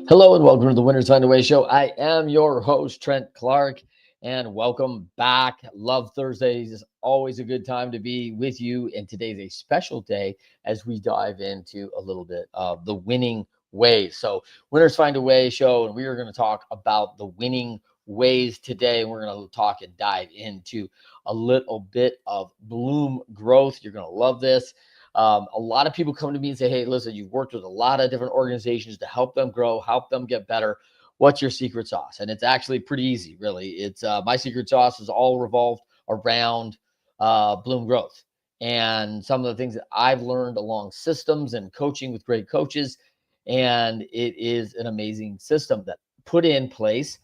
Hello and welcome to the Winners Find a Way show. I am your host, Trent Clark, and welcome back. Love Thursdays. It's always a good time to be with you. And today's a special day as we dive into a little bit of the winning ways. So, Winners Find a Way show, and we are going to talk about the winning ways today. We're going to talk and dive into a little bit of Bloom growth. You're going to love this. A lot of people come to me and say, hey, listen, you've worked with a lot of different organizations to help them grow, help them get better. What's your secret sauce? And it's actually pretty easy, really. It's my secret sauce is all revolved around Bloom growth and some of the things that I've learned along systems and coaching with great coaches. And it is an amazing system that put in place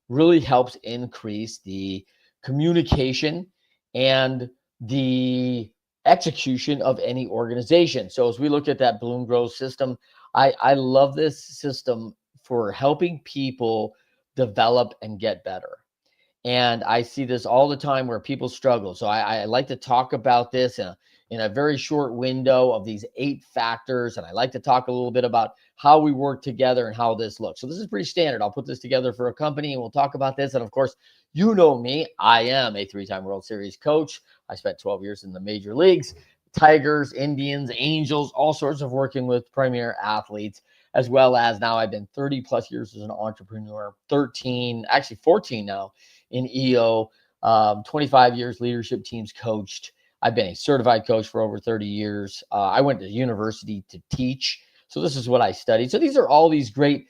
really helps increase the communication and the execution of any organization. So as we look at that Bloom growth system, I love this system for helping people develop and get better. And I see this all the time where people struggle. So I like to talk about this in a very short window of these 8 factors. And I like to talk a little bit about how we work together and how this looks. So this is pretty standard. I'll put this together for a company and we'll talk about this. And of course, you know me, I am a 3-time World Series coach. I spent 12 years in the major leagues, Tigers, Indians, Angels, all sorts of working with premier athletes, as well as now I've been 30 plus years as an entrepreneur, 14 now in EO, 25 years leadership teams coached. I've been a certified coach for over 30 years. I went to university to teach. So this is what I studied. So these are all these great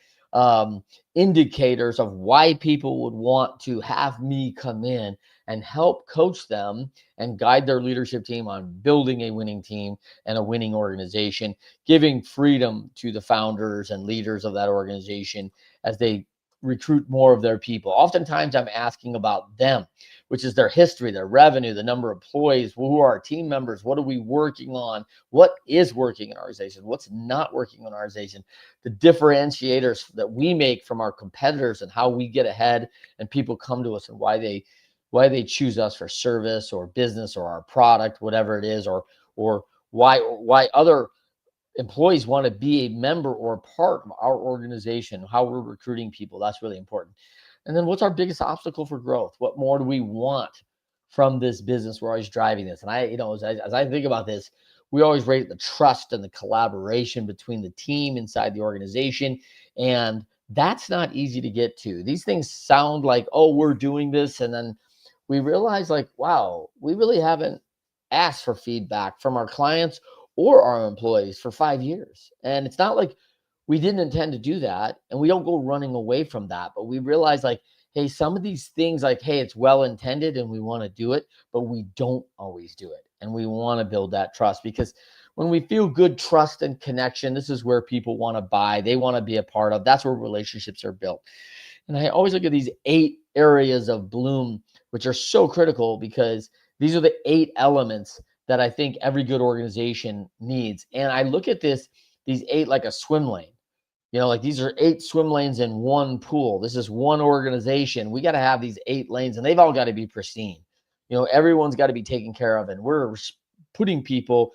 indicators of why people would want to have me come in and help coach them and guide their leadership team on building a winning team and a winning organization, giving freedom to the founders and leaders of that organization as they recruit more of their people. Oftentimes I'm asking about them, which is their history, their revenue, the number of employees, who are our team members, what are we working on, what is working in our organization, what's not working in our organization, the differentiators that we make from our competitors and how we get ahead and people come to us and why they choose us for service or business or our product, whatever it is, or why other employees want to be a member or part of our organization, how we're recruiting people. That's really important. And then what's our biggest obstacle for growth? What more do we want from this business? We're always driving this. And as I think about this, we always rate the trust and the collaboration between the team inside the organization. And that's not easy to get to. These things sound like, oh, we're doing this. And then we realize like, wow, we really haven't asked for feedback from our clients or our employees for 5 years. And it's not like we didn't intend to do that. And we don't go running away from that. But we realize like, hey, some of these things like, hey, it's well intended and we want to do it, but we don't always do it. And we want to build that trust because when we feel good trust and connection, this is where people want to buy. They want to be a part of. That's where relationships are built. And I always look at these 8 areas of Bloom, which are so critical because these are the 8 elements that I think every good organization needs. And I look at these 8 like a swim lane. Like these are 8 swim lanes in one pool. This is one organization. We got to have these 8 lanes and they've all got to be pristine. Everyone's got to be taken care of. And we're putting people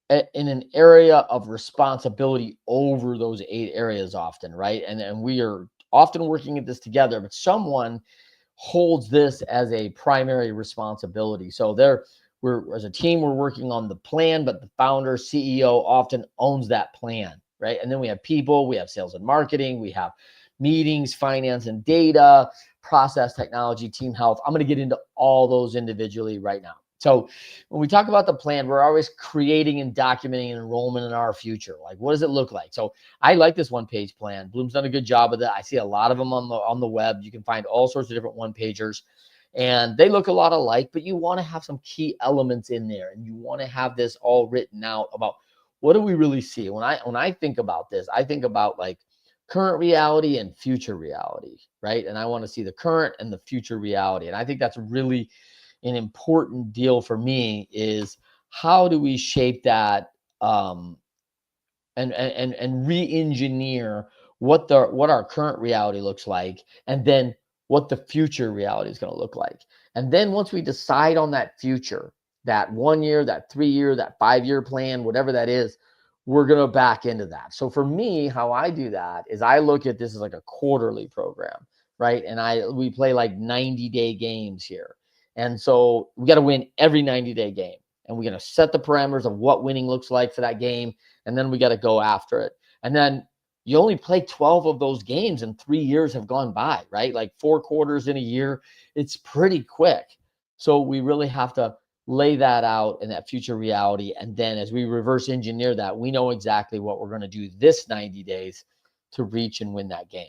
in an area of responsibility over those 8 areas often, right? And we are often working at this together, but someone holds this as a primary responsibility. So we're as a team, we're working on the plan, but the founder, CEO often owns that plan, right? And then we have people, we have sales and marketing, we have meetings, finance and data, process, technology, team health. I'm going to get into all those individually right now. So when we talk about the plan, we're always creating and documenting an enrollment in our future. Like, what does it look like? So I like this one-page plan. Bloom's done a good job of that. I see a lot of them on the web. You can find all sorts of different one-pagers. And they look a lot alike, but you want to have some key elements in there and you want to have this all written out about what do we really see? When I think about this, I think about like current reality and future reality, right? And I want to see the current and the future reality. And I think that's really an important deal for me is how do we shape that and re-engineer what our current reality looks like, and then what the future reality is going to look like. And then once we decide on that future, that 1 year, that 3 year, that 5 year plan, whatever that is, we're going to back into that. So for me, how I do that is I look at this as like a quarterly program, right? And we play like 90-day games here. And so we got to win every 90-day game. And we're going to set the parameters of what winning looks like for that game. And then we got to go after it. And then you only play 12 of those games and 3 years have gone by, right? Like 4 quarters in a year. It's pretty quick. So we really have to lay that out in that future reality. And then as we reverse engineer that, we know exactly what we're going to do this 90 days to reach and win that game.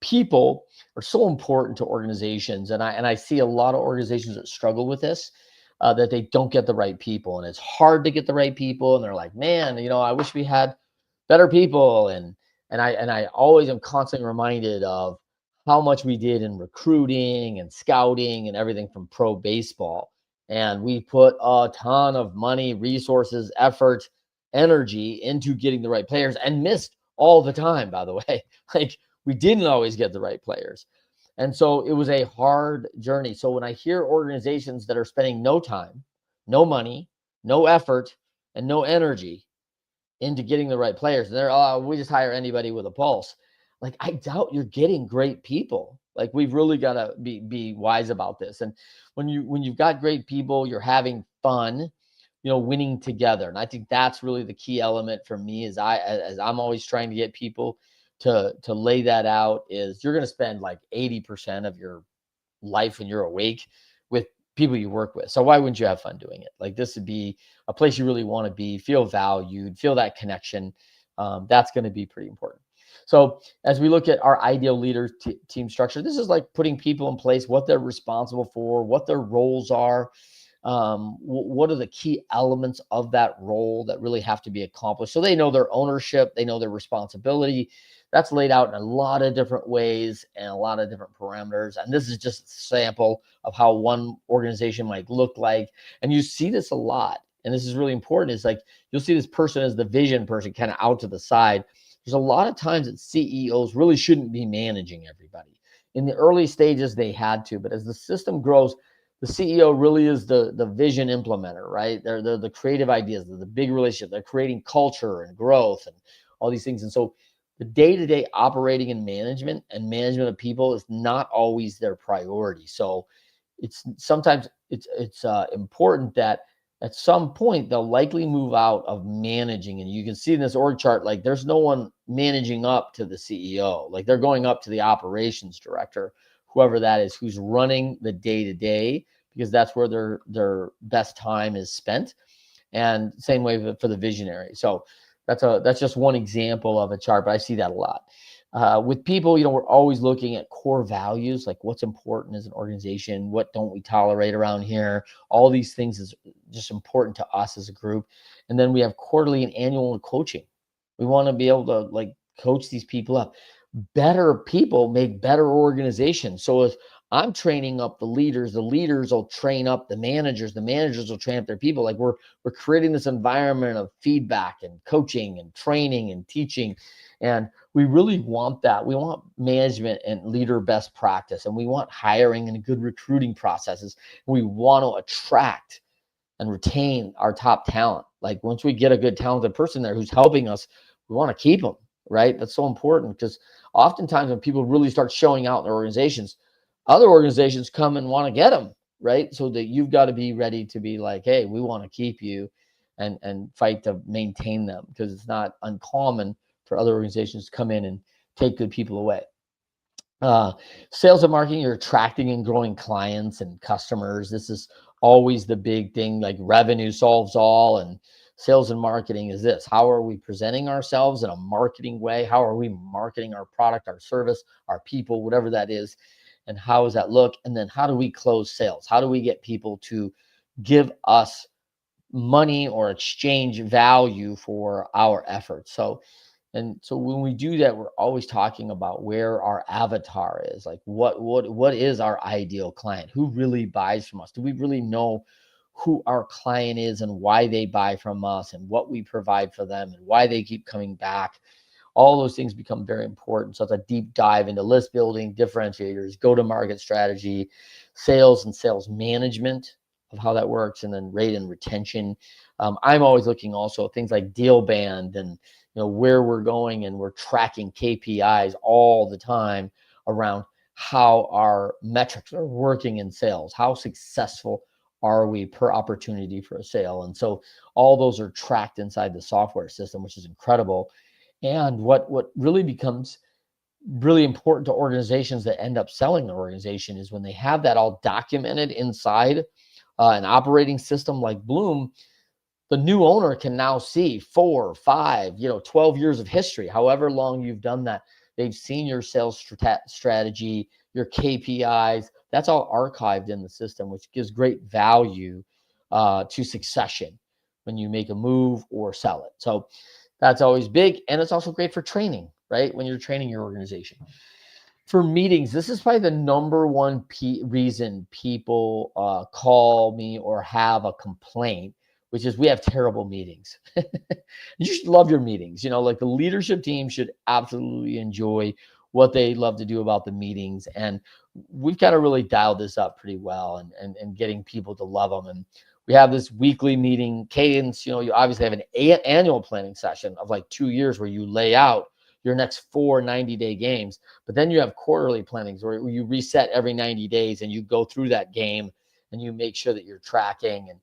People are so important to organizations. And I see a lot of organizations that struggle with this, that they don't get the right people. And it's hard to get the right people. And they're like, man, I wish we had better people. And I always am constantly reminded of how much we did in recruiting and scouting and everything from pro baseball. And we put a ton of money, resources, effort, energy into getting the right players and missed all the time, by the way. Like we didn't always get the right players. And so it was a hard journey. So when I hear organizations that are spending no time, no money, no effort, and no energy into getting the right players, and they're, we just hire anybody with a pulse. Like, I doubt you're getting great people. Like, we've really got to be wise about this. And when you've got great people, you're having fun, winning together. And I think that's really the key element for me as I'm always trying to get people to lay that out, is you're going to spend like 80% of your life when you're awake with people you work with. So why wouldn't you have fun doing it? Like, this would be a place you really want to be, feel valued, feel that connection. That's going to be pretty important. So as we look at our ideal leader team structure, this is like putting people in place, what they're responsible for, what their roles are, what are the key elements of that role that really have to be accomplished. So they know their ownership, they know their responsibility. That's laid out in a lot of different ways and a lot of different parameters. And this is just a sample of how one organization might look like. And you see this a lot. And this is really important. Is like, you'll see this person as the vision person kind of out to the side. There's a lot of times that CEOs really shouldn't be managing everybody. In the early stages, they had to. But as the system grows, the CEO really is the vision implementer, right? They're the creative ideas, they're the big relationship. They're creating culture and growth and all these things. And so the day-to-day operating and management of people is not always their priority. So it's sometimes it's important that at some point they'll likely move out of managing. And you can see in this org chart, like there's no one managing up to the CEO. Like they're going up to the operations director, whoever that is, who's running the day-to-day, because that's where their best time is spent. And same way for the visionary. So that's just one example of a chart, but I see that a lot. With people, we're always looking at core values, like what's important as an organization, what don't we tolerate around here. All these things is just important to us as a group. And then we have quarterly and annual coaching. We want to be able to like coach these people up. Better people make better organizations. So if I'm training up the leaders will train up the managers will train up their people. Like we're creating this environment of feedback and coaching and training and teaching. And we really want that. We want management and leader best practice, and we want hiring and good recruiting processes. We want to attract and retain our top talent. Like once we get a good talented person there who's helping us, we want to keep them, right? That's so important, because oftentimes when people really start showing out in their organizations, other organizations come and want to get them, right? So that you've got to be ready to be like, hey, we want to keep you and fight to maintain them, because it's not uncommon for other organizations to come in and take good people away. Sales and marketing, you're attracting and growing clients and customers. This is always the big thing. Like revenue solves all, and sales and marketing is this. How are we presenting ourselves in a marketing way? How are we marketing our product, our service, our people, whatever that is? And how does that look? And then how do we close sales? How do we get people to give us money or exchange value for our efforts? So when we do that, we're always talking about where our avatar is. Like what is our ideal client? Who really buys from us? Do we really know who our client is and why they buy from us and what we provide for them and why they keep coming back? All those things become very important. So it's a deep dive into list building, differentiators, go-to-market strategy, sales and sales management of how that works, and then rate and retention. I'm always looking also at things like deal band and where we're going, and we're tracking KPIs all the time around how our metrics are working in sales. How successful are we per opportunity for a sale? And so all those are tracked inside the software system, which is incredible. And what really becomes really important to organizations that end up selling the organization is when they have that all documented inside an operating system like Bloom. The new owner can now see 4, 5, 12 years of history, however long you've done that. They've seen your sales strategy, your KPIs. That's all archived in the system, which gives great value to succession when you make a move or sell it. So that's always big. And it's also great for training, right? When you're training your organization. For meetings, this is probably the number one reason people call me or have a complaint, which is we have terrible meetings. You should love your meetings. Like the leadership team should absolutely enjoy what they love to do about the meetings. And we've got to really dial this up pretty well and getting people to love them. And we have this weekly meeting cadence. You obviously have an annual planning session of like 2 years where you lay out your next 4 90-day games. But then you have quarterly plannings where you reset every 90 days and you go through that game and you make sure that you're tracking. And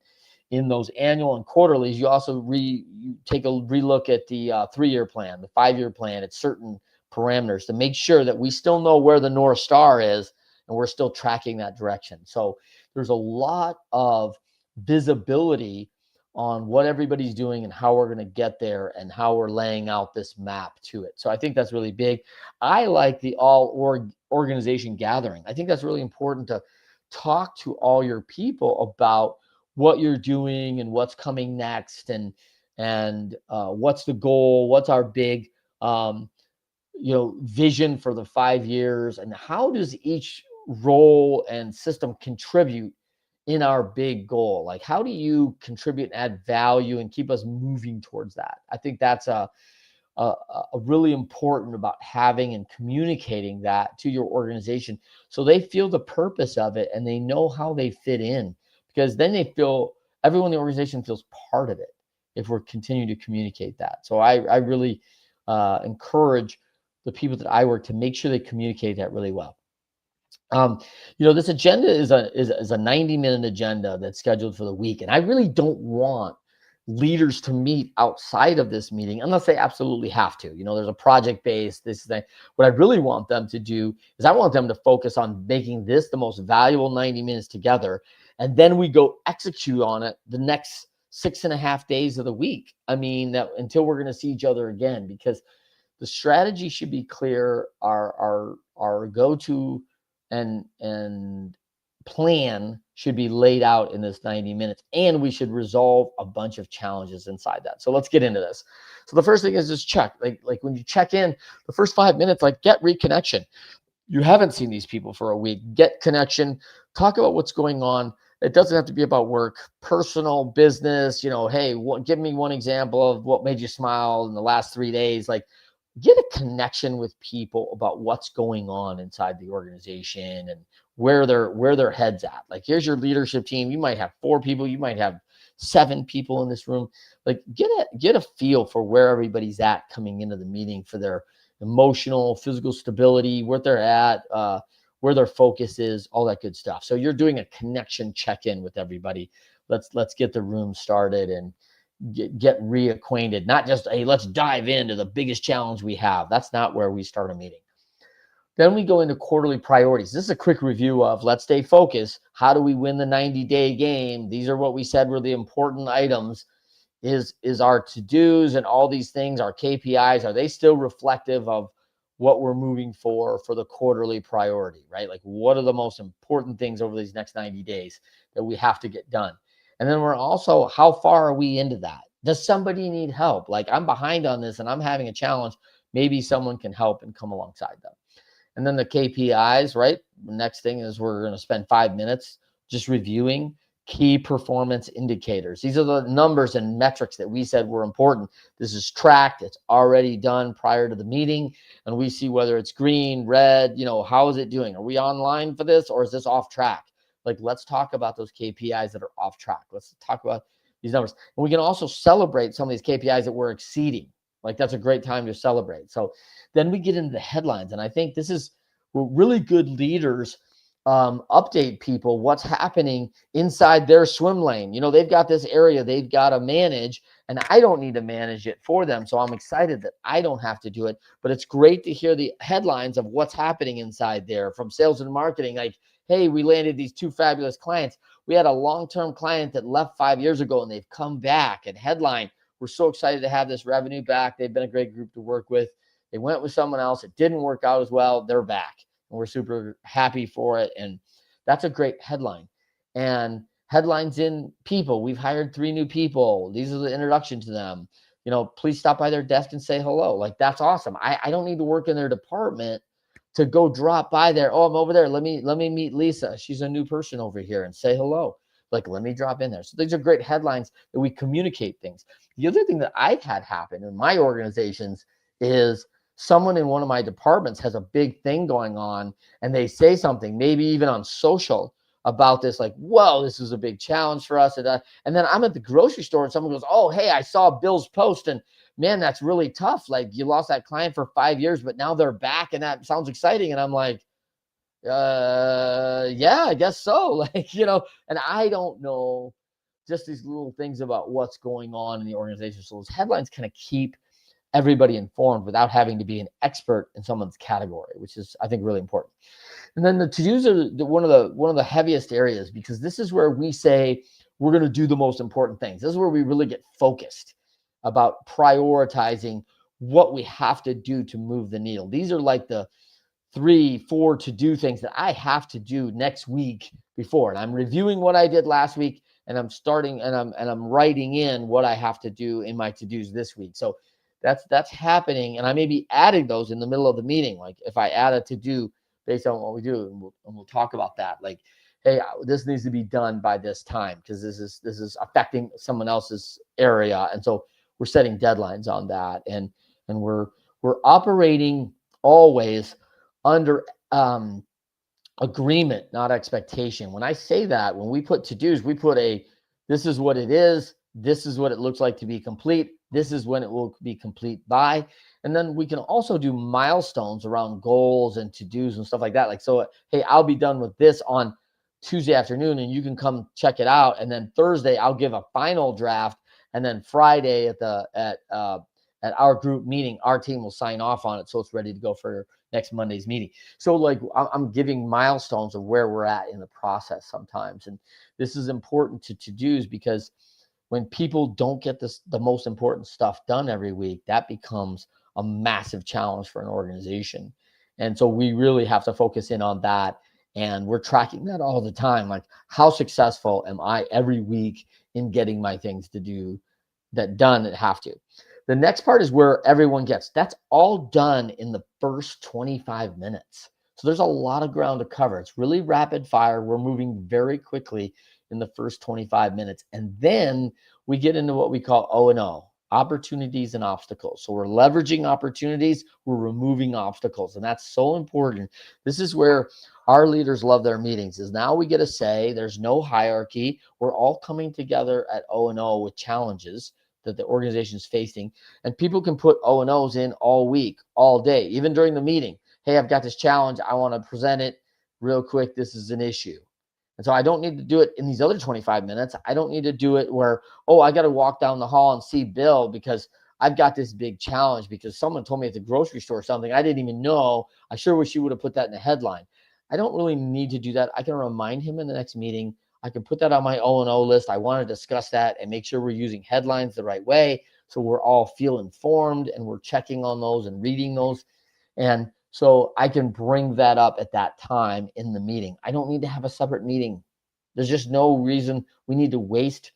in those annual and quarterlies, you also you take a relook at the 3-year plan, the 5-year plan at certain parameters to make sure that we still know where the North Star is and we're still tracking that direction. So there's a lot of visibility on what everybody's doing and how we're going to get there and how we're laying out this map to it. So I think that's really big. I like the organization gathering. I think that's really important to talk to all your people about what you're doing and what's coming next and what's the goal, what's our big vision for the 5 years, and how does each role and system contribute in our big goal. Like, how do you contribute and add value and keep us moving towards that? I think that's a really important about having and communicating that to your organization so they feel the purpose of it and they know how they fit in, because then they feel everyone in the organization feels part of it if we're continuing to communicate that. So I really encourage the people that I work to make sure they communicate that really well. This agenda is a 90-minute agenda that's scheduled for the week. And I really don't want leaders to meet outside of this meeting unless they absolutely have to. There's a project base, this thing. What I really want them to do is I want them to focus on making this the most valuable 90 minutes together. And then we go execute on it the next 6.5 days of the week. Until we're going to see each other again, because the strategy should be clear. Our go-to and plan should be laid out in this 90 minutes, and we should resolve a bunch of challenges inside that. So let's get into this. So the first thing is just check, like when you check in the first 5 minutes, like get reconnection. You haven't seen these people for a week. Get connection, talk about what's going on. It doesn't have to be about work, personal, business. Hey, give me one example of what made you smile in the last 3 days. Like, get a connection with people about what's going on inside the organization and where their head's at. Like, here's your leadership team. You might have 4 people, you might have 7 people in this room. Like, get a feel for where everybody's at coming into the meeting, for their emotional, physical stability, where they're at, where their focus is, all that good stuff. So you're doing a connection check-in with everybody. Let's get the room started and get reacquainted, not just, hey, let's dive into the biggest challenge we have. That's not where we start a meeting. Then we go into quarterly priorities. This is a quick review of let's stay focused. How do we win the 90-day game? These are what we said were the important items. Is our to-dos and all these things, our KPIs, are they still reflective of what we're moving for the quarterly priority, right? Like, what are the most important things over these next 90 days that we have to get done? And then we're also, how far are we into that? Does somebody need help? Like, I'm behind on this and I'm having a challenge. Maybe someone can help and come alongside them. And then the KPIs, right? The next thing is we're going to spend 5 minutes just reviewing key performance indicators. These are the numbers and metrics that we said were important. This is tracked. It's already done prior to the meeting. And we see whether it's green, red, how is it doing? Are we online for this, or is this off track? Like, let's talk about those KPIs that are off track. Let's talk about, these numbers. And we can also celebrate some of these KPIs that we're exceeding. Like that's a great time to celebrate. So then we get into the headlines. And I think this is where really good leaders update people what's happening inside their swim lane. You know, they've got this area they've got to manage, and I don't need to manage it for them. So I'm excited that I don't have to do it. But it's great to hear the headlines of what's happening inside there from sales and marketing. Like, hey, we landed these 2 fabulous clients. We had a long-term client that left 5 years ago and they've come back. And headline, we're so excited to have this revenue back. They've been a great group to work with. They went with someone else. It didn't work out as well. They're back. And we're super happy for it. And that's a great headline. And headlines in people. We've hired 3 new people. These are the introduction to them. You know, please stop by their desk and say hello. Like, that's awesome. I don't need to work in their department to go drop by there. Oh, I'm over there. Let me meet Lisa. She's a new person over here, and say hello. Like, let me drop in there. So these are great headlines that we communicate things. The other thing that I've had happen in my organizations is someone in one of my departments has a big thing going on, and they say something, maybe even on social, about this, like, whoa, this is a big challenge for us. And then I'm at the grocery store and someone goes, oh, hey, I saw Bill's post, and man, that's really tough. Like, you lost that client for 5 years, but now they're back and that sounds exciting. And I'm like, yeah, I guess so. Like, you know, and I don't know, just these little things about what's going on in the organization. So those headlines kind of keep everybody informed without having to be an expert in someone's category, which is, I think, really important. And then the to-dos are one of the heaviest areas, because this is where we say we're going to do the most important things. This is where we really get focused about prioritizing what we have to do to move the needle. These are like the 3-4 to-do things that I have to do next week before. And I'm reviewing what I did last week, and I'm starting and I'm writing in what I have to do in my to-dos this week. So that's happening, and I may be adding those in the middle of the meeting. Like, if I add a to-do based on what we do, and we'll talk about that. Like, hey, this needs to be done by this time because this is affecting someone else's area, and so we're setting deadlines on that, and we're operating always under agreement, not expectation. When I say that, when we put to-dos, we put this is what it is. This is what it looks like to be complete. This is when it will be complete by. And then we can also do milestones around goals and to-dos and stuff like that. Like, so, hey, I'll be done with this on Tuesday afternoon, and you can come check it out. And then Thursday, I'll give a final draft. And then Friday at our group meeting, our team will sign off on it, so it's ready to go for next Monday's meeting. So, like, I'm giving milestones of where we're at in the process sometimes. And this is important to to-dos, because when people don't get the most important stuff done every week, that becomes a massive challenge for an organization. And so we really have to focus in on that. And we're tracking that all the time. Like, how successful am I every week in getting my things to do that done that have to. The next part is where everyone gets. That's all done in the first 25 minutes. So there's a lot of ground to cover. It's really rapid fire. We're moving very quickly in the first 25 minutes. And then we get into what we call O&O, opportunities and obstacles. So we're leveraging opportunities, we're removing obstacles. And that's so important. This is where our leaders love their meetings, is now we get a say. There's no hierarchy. We're all coming together at O&O with challenges that the organization is facing. And people can put O&Os in all week, all day, even during the meeting. Hey, I've got this challenge. I want to present it real quick. This is an issue. And so I don't need to do it in these other 25 minutes. I don't need to do it where, oh, I got to walk down the hall and see Bill because I've got this big challenge because someone told me at the grocery store something I didn't even know. I sure wish you would have put that in the headline. I don't really need to do that. I can remind him in the next meeting. I can put that on my O&O list. I want to discuss that and make sure we're using headlines the right way so we're all feel informed and we're checking on those and reading those. And so I can bring that up at that time in the meeting. I don't need to have a separate meeting. There's just no reason we need to waste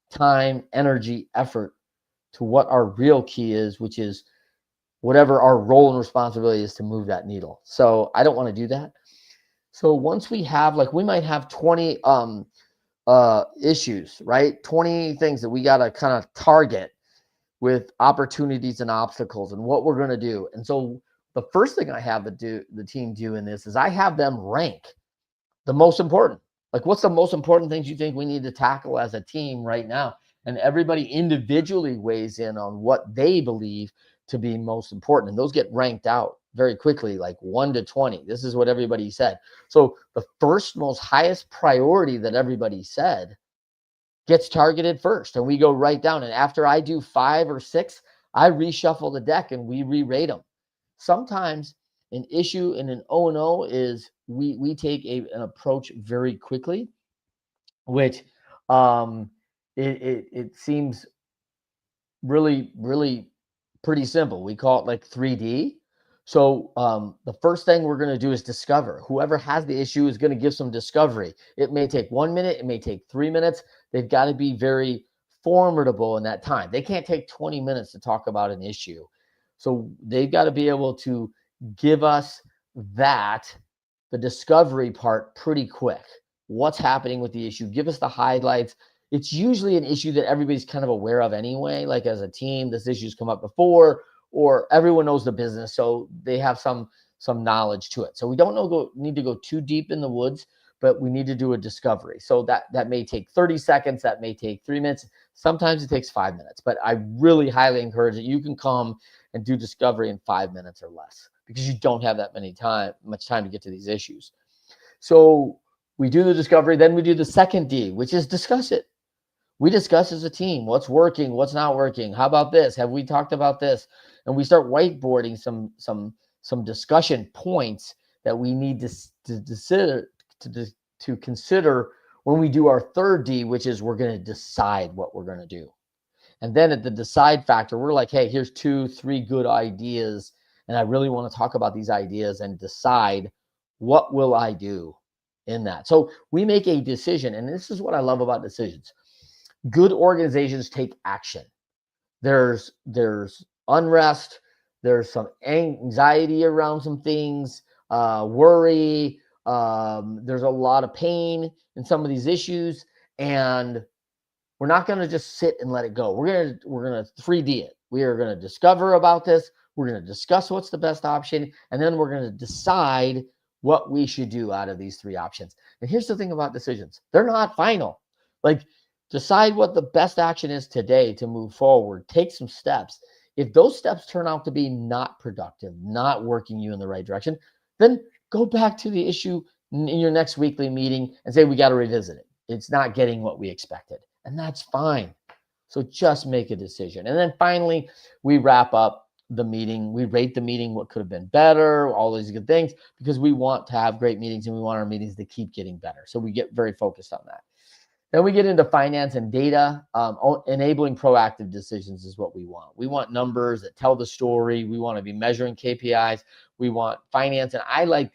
time, energy, effort to what our real key is, which is whatever our role and responsibility is to move that needle. So I don't want to do that. So once we have, like, we might have 20 issues, right? 20 things that we got to kind of target with opportunities and obstacles and what we're going to do. And so the first thing I have the team do in this is I have them rank the most important. Like, what's the most important things you think we need to tackle as a team right now? And everybody individually weighs in on what they believe to be most important. And those get ranked out very quickly, like 1 to 20. This is what everybody said. So the first most highest priority that everybody said gets targeted first. And we go right down. And after I do 5 or 6, I reshuffle the deck and we re-rate them. Sometimes an issue in an O&O is we take an approach very quickly, which it seems really pretty simple. We call it like 3D. So the first thing we're going to do is discover. Whoever has the issue is going to give some discovery. It may take 1 minute. It may take 3 minutes. They've got to be very formidable in that time. They can't take 20 minutes to talk about an issue. So they've got to be able to give us the discovery part pretty quick. What's happening with the issue? Give us the highlights. It's usually an issue that everybody's kind of aware of anyway. Like as a team, this issue's come up before, or everyone knows the business, so they have some knowledge to it. So we don't need to go too deep in the woods, but we need to do a discovery. So that may take 30 seconds, that may take 3 minutes. Sometimes it takes 5 minutes, but I really highly encourage that you can come and do discovery in 5 minutes or less, because you don't have that much time to get to these issues. So we do the discovery, then we do the second D, which is discuss it. We discuss as a team what's working, what's not working. How about this? Have we talked about this? And we start whiteboarding some discussion points that we need to consider when we do our third D, which is we're going to decide what we're going to do. And then at the decide factor, we're like, hey, here's 2, 3 good ideas, and I really want to talk about these ideas and decide what will I do in that. So we make a decision, and this is what I love about decisions. Good organizations take action. There's unrest, there's some anxiety around some things, worry, there's a lot of pain in some of these issues, and we're not going to just sit and let it go. We're going to 3D it. We are going to discover about this. We're going to discuss what's the best option, and then we're going to decide what we should do out of these 3 options. And here's the thing about decisions. They're not final. Like, decide what the best action is today to move forward. Take some steps. If those steps turn out to be not productive, not working you in the right direction, then go back to the issue in your next weekly meeting and say, we got to revisit it. It's not getting what we expected. And that's fine. So just make a decision. And then finally, we wrap up the meeting. We rate the meeting, what could have been better, all these good things, because we want to have great meetings and we want our meetings to keep getting better. So we get very focused on that. Then we get into finance and data. Enabling proactive decisions is what we want. We want numbers that tell the story. We want to be measuring KPIs. We want finance. And I like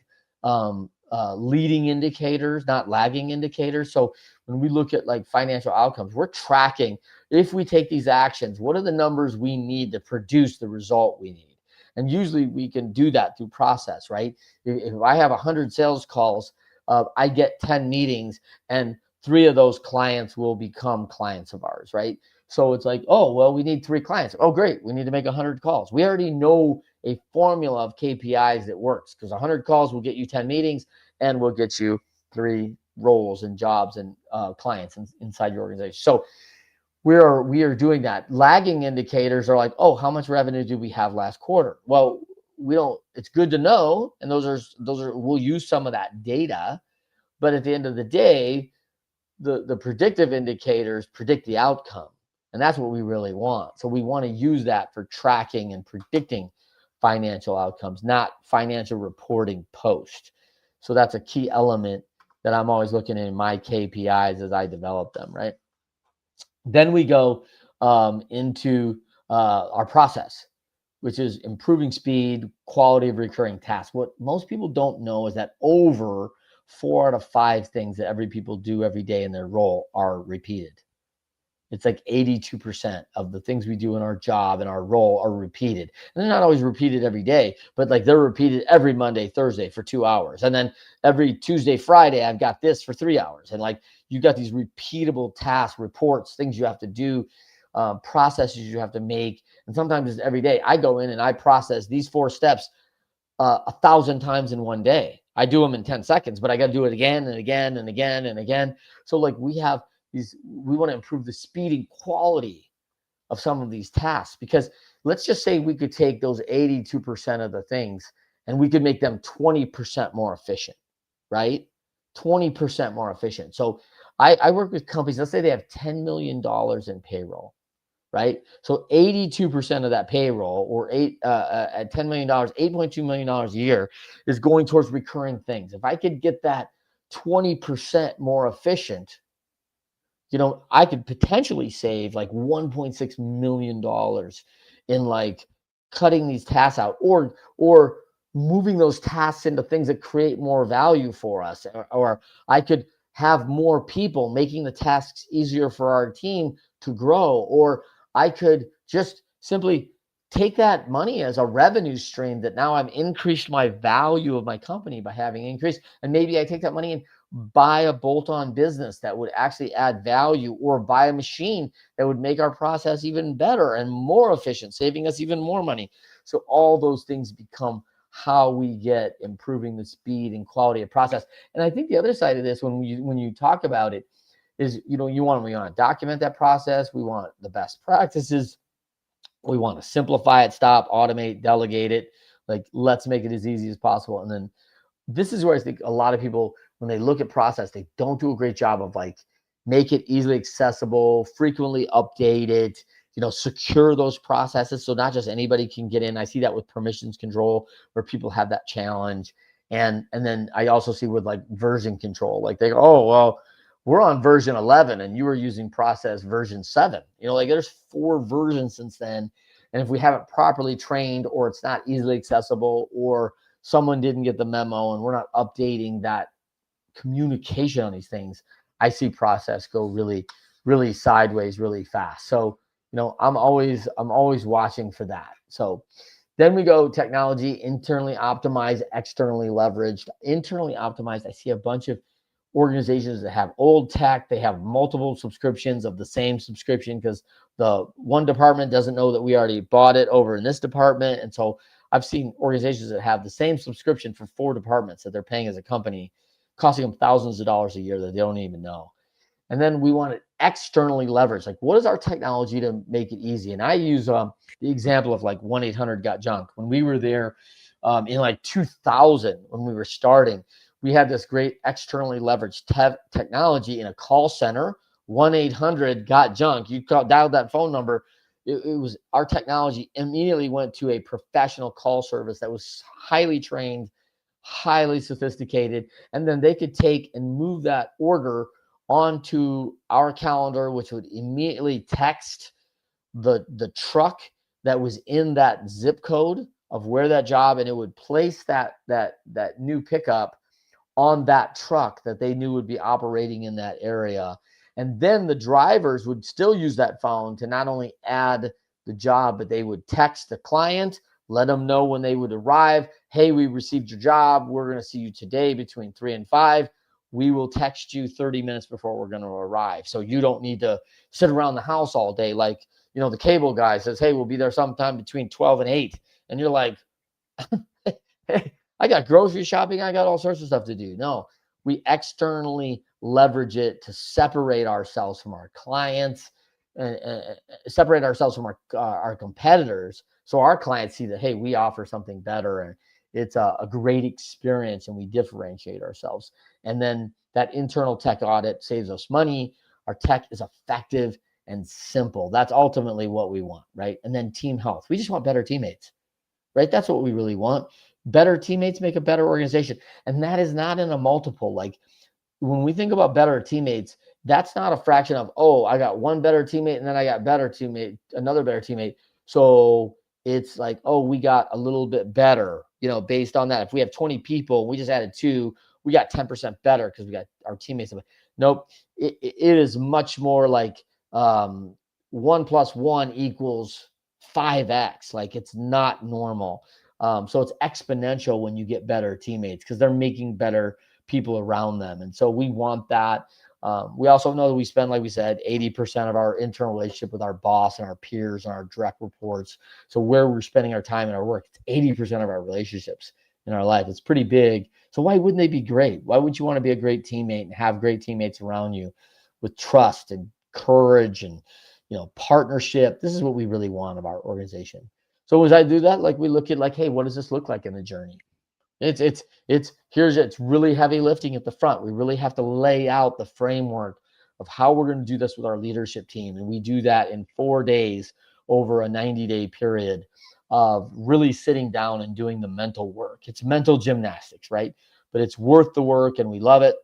leading indicators, not lagging indicators. So when we look at like financial outcomes, we're tracking, if we take these actions, what are the numbers we need to produce the result we need? And usually we can do that through process, right? If I have 100 sales calls, I get 10 meetings, and 3 of those clients will become clients of ours, right? So it's like, oh, well, we need 3 clients. Oh, great. We need to make 100 calls. We already know a formula of KPIs that works, because 100 calls will get you 10 meetings and will get you 3 roles and jobs and clients inside your organization. So we are doing that. Lagging indicators are like, oh, how much revenue did we have last quarter? Well, we don't. It's good to know, and those are we'll use some of that data, but at the end of the day, the predictive indicators predict the outcome, and that's what we really want. So we want to use that for tracking and predicting financial outcomes, not financial reporting post. So that's a key element that I'm always looking at in my KPIs as I develop them, right? Then we go into our process, which is improving speed, quality of recurring tasks. What most people don't know is that over 4 out of 5 things that every people do every day in their role are repeated. It's like 82% of the things we do in our job and our role are repeated. And they're not always repeated every day, but like they're repeated every Monday, Thursday for 2 hours. And then every Tuesday, Friday, I've got this for 3 hours. And like you got these repeatable tasks, reports, things you have to do, processes you have to make. And sometimes it's every day. I go in and I process these 4 steps 1,000 times in one day. I do them in 10 seconds, but I got to do it again and again and again and again. So like we have we want to improve the speed and quality of some of these tasks, because let's just say we could take those 82% of the things and we could make them 20% more efficient, right? 20% more efficient. So I work with companies, let's say they have $10 million in payroll, right? So 82% of that payroll, or at $10 million, $8.2 million a year is going towards recurring things. If I could get that 20% more efficient, I could potentially save like $1.6 million in like cutting these tasks out, or moving those tasks into things that create more value for us, or I could have more people making the tasks easier for our team to grow, or I could just simply take that money as a revenue stream that now I've increased my value of my company by having increased, and maybe I take that money and buy a bolt-on business that would actually add value, or buy a machine that would make our process even better and more efficient, saving us even more money. So all those things become how we get improving the speed and quality of process. And I think the other side of this, when you talk about it, is we want to document that process. We want the best practices. We want to simplify it, stop, automate, delegate it. Like, let's make it as easy as possible. And then this is where I think a lot of people, when they look at process, they don't do a great job of like, make it easily accessible, frequently update it, secure those processes so not just anybody can get in. I see that with permissions control, where people have that challenge. And then I also see with like version control, like they go, oh, well, we're on version 11 and you were using process version 7. Like there's 4 versions since then. And if we haven't properly trained, or it's not easily accessible, or someone didn't get the memo and we're not updating that communication on these things, I see process go really, really sideways really fast. So, I'm always watching for that. So then we go technology, internally optimized, externally leveraged. Internally optimized, I see a bunch of organizations that have old tech. They have multiple subscriptions of the same subscription because the one department doesn't know that we already bought it over in this department. And so I've seen organizations that have the same subscription for 4 departments that they're paying as a company, costing them thousands of dollars a year that they don't even know. And then we want it externally leveraged. Like, what is our technology to make it easy? And I use the example of like 1-800-GOT-JUNK. When we were there in like 2000, when we were starting, we had this great externally leveraged technology in a call center, 1-800-GOT-JUNK. You dialed that phone number. It was, our technology immediately went to a professional call service that was highly trained, highly sophisticated, and then they could take and move that order onto our calendar, which would immediately text the truck that was in that zip code of where that job, and it would place that new pickup on that truck that they knew would be operating in that area. And then the drivers would still use that phone to not only add the job, but they would text the client, let them know when they would arrive. Hey, we received your job. We're going to see you today between 3 and 5. We will text you 30 minutes before we're going to arrive. So you don't need to sit around the house all day. Like, the cable guy says, hey, we'll be there sometime between 12 and 8. And you're like, hey, I got grocery shopping. I got all sorts of stuff to do. No, we externally leverage it to separate ourselves from our clients, and separate ourselves from our competitors. So our clients see that, hey, we offer something better, and it's a great experience, and we differentiate ourselves. And then that internal tech audit saves us money. Our tech is effective and simple. That's ultimately what we want, right? And then team health. We just want better teammates, right? That's what we really want. Better teammates make a better organization. And that is not in a multiple. Like, when we think about better teammates, that's not a fraction of, oh, I got one better teammate and then I got another better teammate. So it's like, oh, we got a little bit better, based on that. If we have 20 people, we just added 2, we got 10% better because we got our teammates. Nope. It is much more like 1 + 1 = 5x. Like, it's not normal. So it's exponential when you get better teammates because they're making better people around them. And so we want that. We also know that we spend, like we said, 80% of our internal relationship with our boss and our peers and our direct reports. So where we're spending our time and our work, it's 80% of our relationships in our life. It's pretty big. So why wouldn't they be great? Why wouldn't you want to be a great teammate and have great teammates around you? with trust and courage and, partnership. This is what we really want of our organization. So as I do that, like we look at like, hey, what does this look like in the journey? It's really heavy lifting at the front. We really have to lay out the framework of how we're going to do this with our leadership team. And we do that in 4 days over a 90-day period of really sitting down and doing the mental work. It's mental gymnastics, right? But it's worth the work and we love it.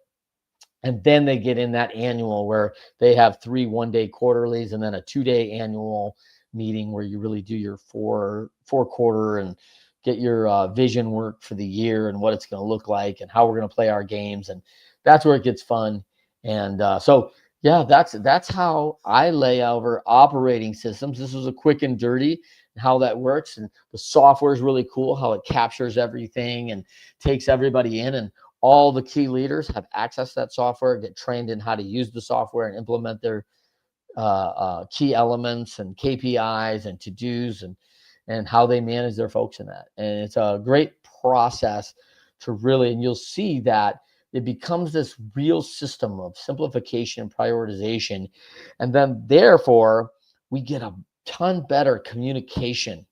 And then they get in that annual where they have 3 one-day quarterlies and then a 2-day annual meeting where you really do your four quarter and get your vision work for the year and what it's going to look like and how we're going to play our games. And that's where it gets fun. And so, yeah, that's how I lay out our operating systems. This was a quick and dirty how that works. And the software is really cool, how it captures everything and takes everybody in. And all the key leaders have access to that software, get trained in how to use the software and implement their key elements and KPIs and to-dos and how they manage their folks in that. And it's a great process to really, and you'll see that it becomes this real system of simplification and prioritization. And then therefore, we get a ton better communication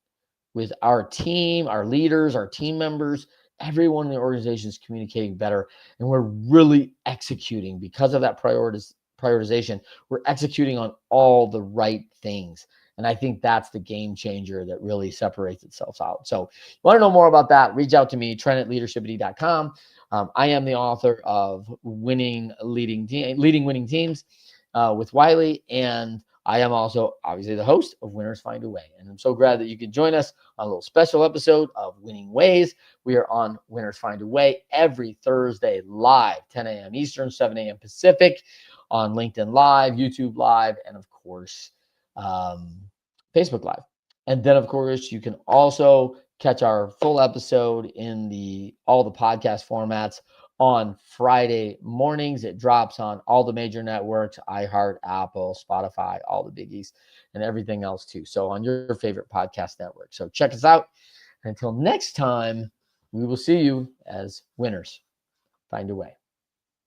with our team, our leaders, our team members. Everyone in the organization is communicating better. And we're really executing because of that prioritization. We're executing on all the right things. And I think that's the game changer that really separates itself out. So if you want to know more about that, reach out to me, Trent@leadershipity.com. I am the author of Leading Winning Teams with Wiley. And I am also obviously the host of Winners Find a Way. And I'm so glad that you could join us on a little special episode of Winning Ways. We are on Winners Find a Way every Thursday live, 10 a.m. Eastern, 7 a.m. Pacific on LinkedIn Live, YouTube Live, and of course, Facebook Live. And then, of course, you can also catch our full episode in all the podcast formats on Friday mornings. It drops on all the major networks, iHeart, Apple, Spotify, all the biggies, and everything else too. So on your favorite podcast network. So check us out. Until next time, we will see you as winners find a way.